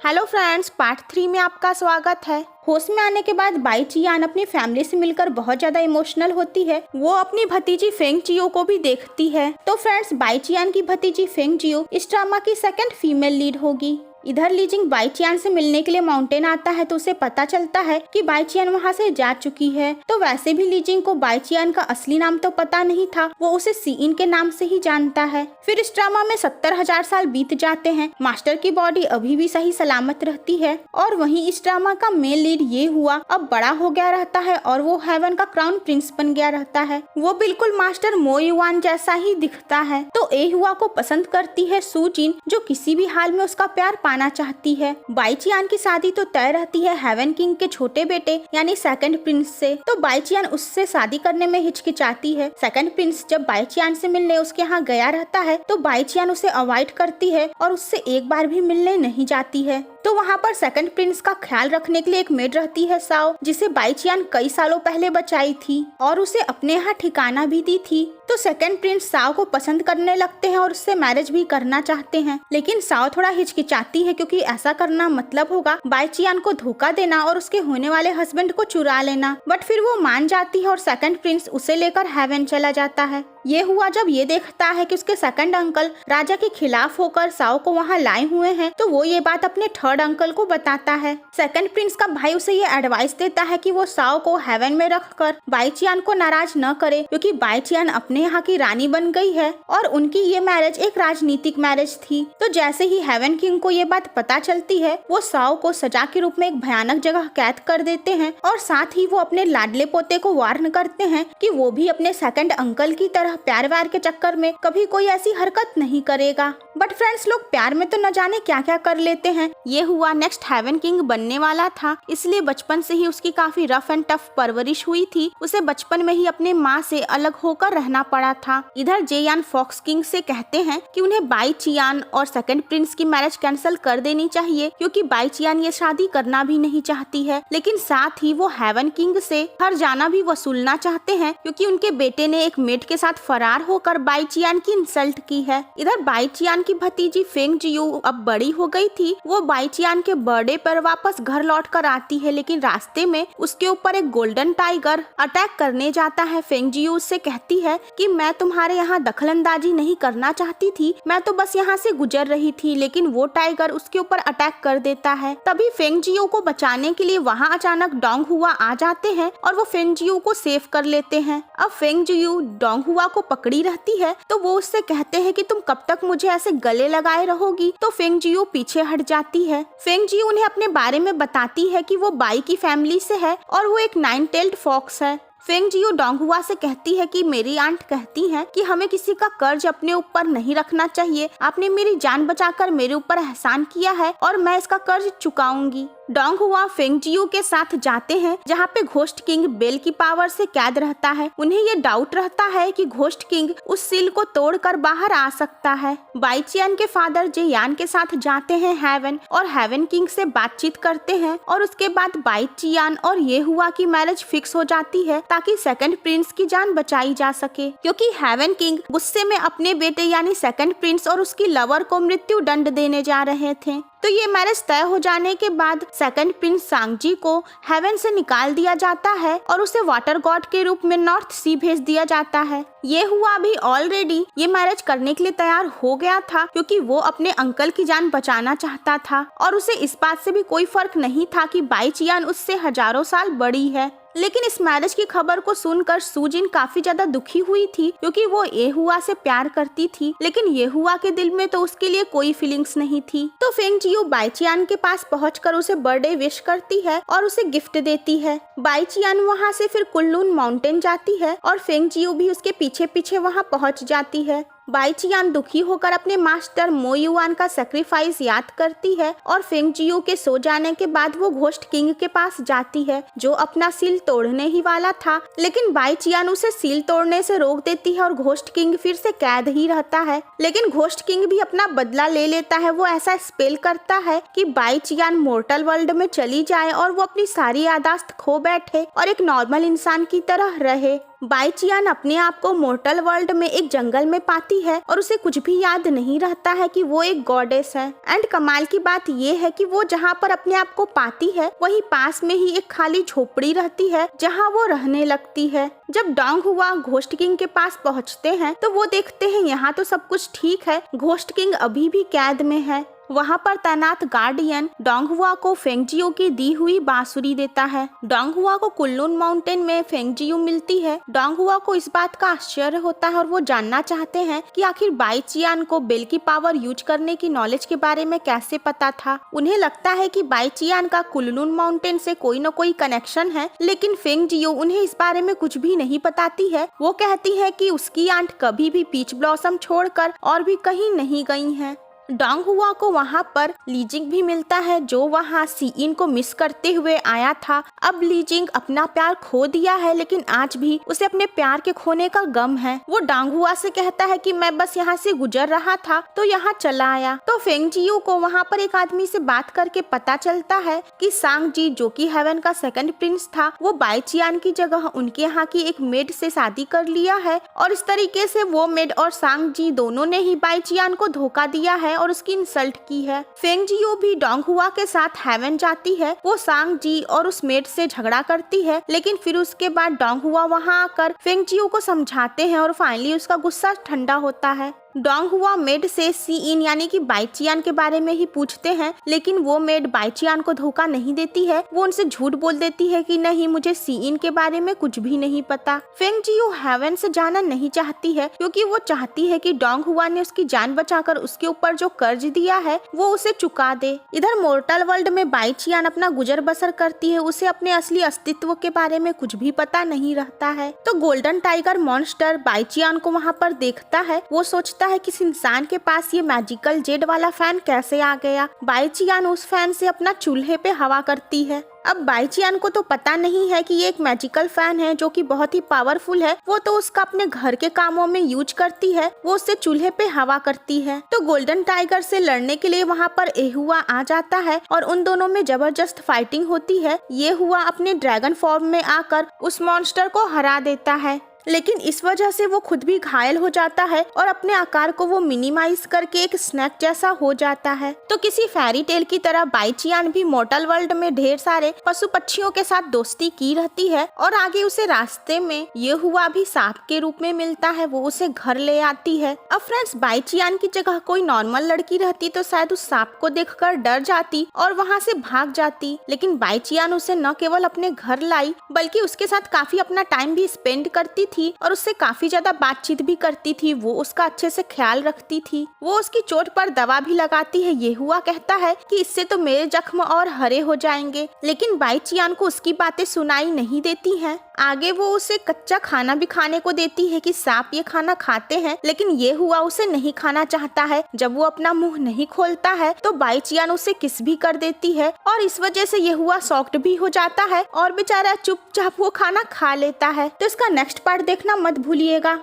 Hello friends, part 3 में आपका स्वागत है। होश में आने के बाद बाई चियान अपनी फैमिली से मिलकर बहुत ज्यादा इमोशनल होती है। वो अपनी भतीजी फेंग जियो को भी देखती है। तो फ्रेंड्स, बाई चियान की भतीजी फेंग जियो इस ड्रामा की सेकंड फीमेल लीड होगी। इधर लीजिंग बाई चियान से मिलने के लिए माउंटेन आता है तो उसे पता चलता है कि बाई चियान वहाँ से जा चुकी है। तो वैसे भी लीजिंग को बाई चियान का असली नाम तो पता नहीं था, वो उसे सीइन के नाम से ही जानता है। फिर इस ड्रामा में 70,000 साल बीत जाते हैं। मास्टर की बॉडी अभी भी सही सलामत रहती है। और वहीं इस ड्रामा का मेन लीड ये हुआ अब बड़ा हो गया रहता है और वो हेवन का क्राउन प्रिंस बन गया रहता है। वो बिल्कुल मास्टर मो युआन जैसा ही दिखता है। तो ए हुआ को पसंद करती है सू जिन, जो किसी भी हाल में उसका प्यार पाना चाहती है। बाई चियान की शादी तो तय रहती है हेवन किंग के छोटे बेटे यानी सेकंड प्रिंस से। तो बाई चियान उससे शादी करने में हिचकिचाती है। सेकंड प्रिंस जब बाई चियान से मिलने उसके यहाँ गया रहता है तो बाई चियान उसे अवॉइड करती है और उससे एक बार भी मिलने नहीं जाती है। तो वहाँ पर सेकंड प्रिंस का ख्याल रखने के लिए एक मेड रहती है साओ, जिसे बाई चियान कई सालों पहले बचाई थी और उसे अपने यहाँ ठिकाना भी दी थी। तो सेकंड प्रिंस साओ को पसंद करने लगते हैं और उससे मैरिज भी करना चाहते हैं। लेकिन साओ थोड़ा हिचकिचाती है क्योंकि ऐसा करना मतलब होगा बाई चियान को धोखा देना और उसके होने वाले हस्बैंड को चुरा लेना। बट फिर वो मान जाती है और सेकंड प्रिंस उसे लेकर हेवन चला जाता है। ये हुआ जब ये देखता है कि उसके सेकंड अंकल राजा के खिलाफ होकर साओ को वहाँ लाए हुए हैं तो वो ये बात अपने थर्ड अंकल को बताता है। सेकंड प्रिंस का भाई उसे ये एडवाइस देता है कि वो साओ को हेवन में रखकर बाई चियान को नाराज न करे, क्योंकि बाई चियान अपने यहाँ की रानी बन गई है और उनकी ये मैरिज एक राजनीतिक मैरिज थी। तो जैसे ही हेवन किंग को ये बात पता चलती है वो साओ को सजा के रूप में एक भयानक जगह कैद कर देते हैं और साथ ही वो अपने लाडले पोते को वार्न करते हैं कि वो भी अपने सेकंड अंकल की तरह प्यार व्यार के चक्कर में कभी कोई ऐसी हरकत नहीं करेगा। बट फ्रेंड्स, लोग प्यार में तो न जाने क्या क्या कर लेते हैं। ये हुआ नेक्स्ट हेवन किंग बनने वाला था, इसलिए बचपन से ही उसकी काफी रफ एंड टफ परवरिश हुई थी। उसे बचपन में ही अपने माँ से अलग होकर रहना पड़ा था। इधर जेयान फॉक्स किंग से कहते हैं कि उन्हें बाई चियान और सेकंड प्रिंस की मैरिज कैंसिल कर देनी चाहिए, क्योंकि बाई चियान ये शादी करना भी नहीं चाहती है। लेकिन साथ ही वो हेवन किंग से हर जाना भी वसूलना चाहते हैं, क्योंकि उनके बेटे ने एक मेड के साथ फरार होकर बाई चियान की इंसल्ट की है। इधर बाई चियान की भतीजी फेंग जियो अब बड़ी हो गई थी। वो बाई चियान के बर्थडे पर वापस घर लौट कर आती है, लेकिन रास्ते में उसके ऊपर एक गोल्डन टाइगर अटैक करने जाता है। फेंग जियो उससे कहती है कि मैं तुम्हारे यहाँ दखलंदाजी नहीं करना चाहती थी, मैं तो बस यहाँ से गुजर रही थी। लेकिन वो टाइगर उसके ऊपर अटैक कर देता है। तभी फेंग जियो को बचाने के लिए वहाँ अचानक डोंग हुआ आ जाते हैं और वो फेंग जियो को सेव कर लेते हैं। अब फेंग जियो डोंग हुआ को पकड़ी रहती है तो वो उससे कहते हैं कि तुम कब तक मुझे ऐसे गले लगाए रहोगी। तो फेंग जियो पीछे हट जाती है। फेंग जियो उन्हें अपने बारे में बताती है कि वो बाई की फैमिली से है और वो एक 9-tailed फॉक्स है। फेंग जियो डोंग हुआ से कहती है कि मेरी आंट कहती है कि हमें किसी का कर्ज अपने ऊपर नहीं रखना चाहिए। आपने मेरी जान बचाकर मेरे ऊपर एहसान किया है और मैं इसका कर्ज चुकाऊंगी। डोंग हुआ फेंग जियो के साथ जाते हैं जहाँ पे घोस्ट किंग बेल की पावर से कैद रहता है। उन्हें ये डाउट रहता है कि घोस्ट किंग उस सील को तोड़कर बाहर आ सकता है। बाई चियान के फादर जेयान के साथ जाते हैं हेवन और हेवन किंग से बातचीत करते हैं और उसके बाद बाई चियान और ये हुआ की मैरिज फिक्स हो जाती है ताकि सेकंड प्रिंस की जान बचाई जा सके, क्योंकि हेवन किंग गुस्से में अपने बेटे यानी सेकंड प्रिंस और उसकी लवर को मृत्यु दंड देने जा रहे थे। तो ये मैरिज तय हो जाने के बाद सेकंड प्रिंस सांगजी को हेवन से निकाल दिया जाता है और उसे वाटर गॉड के रूप में नॉर्थ सी भेज दिया जाता है। ये हुआ भी ऑलरेडी ये मैरिज करने के लिए तैयार हो गया था, क्योंकि वो अपने अंकल की जान बचाना चाहता था और उसे इस बात से भी कोई फर्क नहीं था कि बाई चियान उससे हजारों साल बड़ी है। लेकिन इस मैरिज की खबर को सुनकर सू जिन काफी ज्यादा दुखी हुई थी, क्योंकि वो ये हुआ से प्यार करती थी। लेकिन ये हुआ के दिल में तो उसके लिए कोई फीलिंग्स नहीं थी। तो फेंग जियो बाई चियान के पास पहुंचकर उसे बर्थडे विश करती है और उसे गिफ्ट देती है। बाई चियान वहाँ से फिर कुल्लून माउंटेन जाती है और फेंग जियो भी उसके पीछे पीछे वहाँ पहुँच जाती है। बाई चियान दुखी होकर अपने मास्टर मो युआन का सेक्रीफाइस याद करती है और फेंग जियो के सो जाने के बाद वो घोस्ट किंग के पास जाती है जो अपना सील तोड़ने ही वाला था। लेकिन बाई चियान उसे सील तोड़ने से रोक देती है और घोस्ट किंग फिर से कैद ही रहता है। लेकिन घोस्ट किंग भी अपना बदला ले लेता है। वो ऐसा स्पेल करता है कि बाई चियान मोर्टल वर्ल्ड में चली जाए और वो अपनी सारी यादाश्त खो बैठे और एक नॉर्मल इंसान की तरह रहे। बाई चियान अपने आप को मोर्टल वर्ल्ड में एक जंगल में पाती है और उसे कुछ भी याद नहीं रहता है कि वो एक गॉडेस है। एंड कमाल की बात ये है कि वो जहाँ पर अपने आप को पाती है वही पास में ही एक खाली झोपड़ी रहती है जहाँ वो रहने लगती है। जब डोंग हुआ घोस्ट किंग के पास पहुँचते हैं तो वो देखते हैं यहाँ तो सब कुछ ठीक है, घोस्ट किंग अभी भी कैद में है। वहाँ पर तैनात गार्डियन डोंग हुआ को फेंगजियो की दी हुई बांसुरी देता है। डोंग हुआ को कुनलुन माउंटेन में फेंगजियो मिलती है। डोंग हुआ को इस बात का आश्चर्य होता है और वो जानना चाहते हैं कि आखिर बाई चियान को बेल की पावर यूज करने की नॉलेज के बारे में कैसे पता था। उन्हें लगता है कि बाई चियान का कुनलुन माउंटेन से कोई न कोई कनेक्शन है, लेकिन फेंगजियो उन्हें इस बारे में कुछ भी नहीं बताती है। वो कहती है कि उसकी आंट कभी भी पीच ब्लॉसम छोड़कर और भी कहीं नहीं गई है। डोंग हुआ को वहाँ पर लीजिंग भी मिलता है जो वहाँ सीइन को मिस करते हुए आया था। अब लीजिंग अपना प्यार खो दिया है, लेकिन आज भी उसे अपने प्यार के खोने का गम है। वो डोंग हुआ से कहता है कि मैं बस यहाँ से गुजर रहा था तो यहाँ चला आया। तो फेंगजियो को वहाँ पर एक आदमी से बात करके पता चलता है कि सांग जी जो कि हेवन का सेकंड प्रिंस था, वो बाई चियान की जगह उनके यहाँ की एक मेड से शादी कर लिया है और इस तरीके से वो मेड और सांग जी दोनों ने ही बाई चियान को धोखा दिया है और उसकी इंसल्ट की है। फेंगजियो भी डोंग हुआ के साथ हेवन जाती है। वो सांग जी और उस मेड से झगड़ा करती है, लेकिन फिर उसके बाद डोंग हुआ वहाँ आकर फेंगजियो को समझाते हैं और फाइनली उसका गुस्सा ठंडा होता है। डोंग हुआ मेड से सीइन यानी कि बाई चियान के बारे में ही पूछते हैं, लेकिन वो मेड बाई चियान को धोखा नहीं देती है। वो उनसे झूठ बोल देती है कि नहीं, मुझे सीइन के बारे में कुछ भी नहीं पता। फेंगजियो हेवन से जाना नहीं चाहती है क्योंकि वो चाहती है कि डोंग हुआ ने उसकी जान बचाकर उसके ऊपर जो कर्ज दिया है वो उसे चुका दे। इधर मोर्टल वर्ल्ड में बाई चियान अपना गुजर बसर करती है। उसे अपने असली अस्तित्व के बारे में कुछ भी पता नहीं रहता है। तो golden tiger monster by Chiyaan को वहाँ पर देखता है। वो सोचता है कि इस इंसान के पास ये मैजिकल जेड वाला फैन कैसे आ गया। बाई चियान उस फैन से अपना चूल्हे पे हवा करती है। अब बाई चियान को तो पता नहीं है कि ये एक मैजिकल फैन है जो कि बहुत ही पावरफुल है। वो तो उसका अपने घर के कामों में यूज करती है। वो उससे चूल्हे पे हवा करती है। तो गोल्डन टाइगर से लड़ने के लिए वहाँ पर एहुआ आ जाता है और उन दोनों में जबरदस्त फाइटिंग होती है। ये हुआ अपने ड्रैगन फॉर्म में आकर उस मॉन्स्टर को हरा देता है, लेकिन इस वजह से वो खुद भी घायल हो जाता है और अपने आकार को वो मिनिमाइज करके एक स्नैक जैसा हो जाता है। तो किसी फेरी टेल की तरह बाई चियान भी मोर्टल वर्ल्ड में ढेर सारे पशु पक्षियों के साथ दोस्ती की रहती है और आगे उसे रास्ते में ये हुआ भी सांप के रूप में मिलता है। वो उसे घर ले आती है। अब फ्रेंड्स, बाई चियान की जगह कोई नॉर्मल लड़की रहती तो शायद उस सांप को देखकर डर जाती और वहाँ से भाग जाती, लेकिन बाई चियान उसे न केवल अपने घर लाई बल्कि उसके साथ काफी अपना टाइम भी स्पेंड करती थी और उससे काफी ज्यादा बातचीत भी करती थी। वो उसका अच्छे से ख्याल रखती थी। वो उसकी चोट पर दवा भी लगाती है। ये हुआ कहता है कि इससे तो मेरे जख्म और हरे हो जाएंगे, लेकिन बाई चियान को उसकी बातें सुनाई नहीं देती हैं। आगे वो उसे कच्चा खाना भी खाने को देती है कि सांप ये खाना खाते हैं, लेकिन ये हुआ उसे नहीं खाना चाहता है। जब वो अपना मुंह नहीं खोलता है तो बाई चियान उसे किस भी कर देती है और इस वजह से ये हुआ शॉक्ड भी हो जाता है और बेचारा चुपचाप वो खाना खा लेता है। तो इसका नेक्स्ट पार्ट देखना मत भूलिएगा।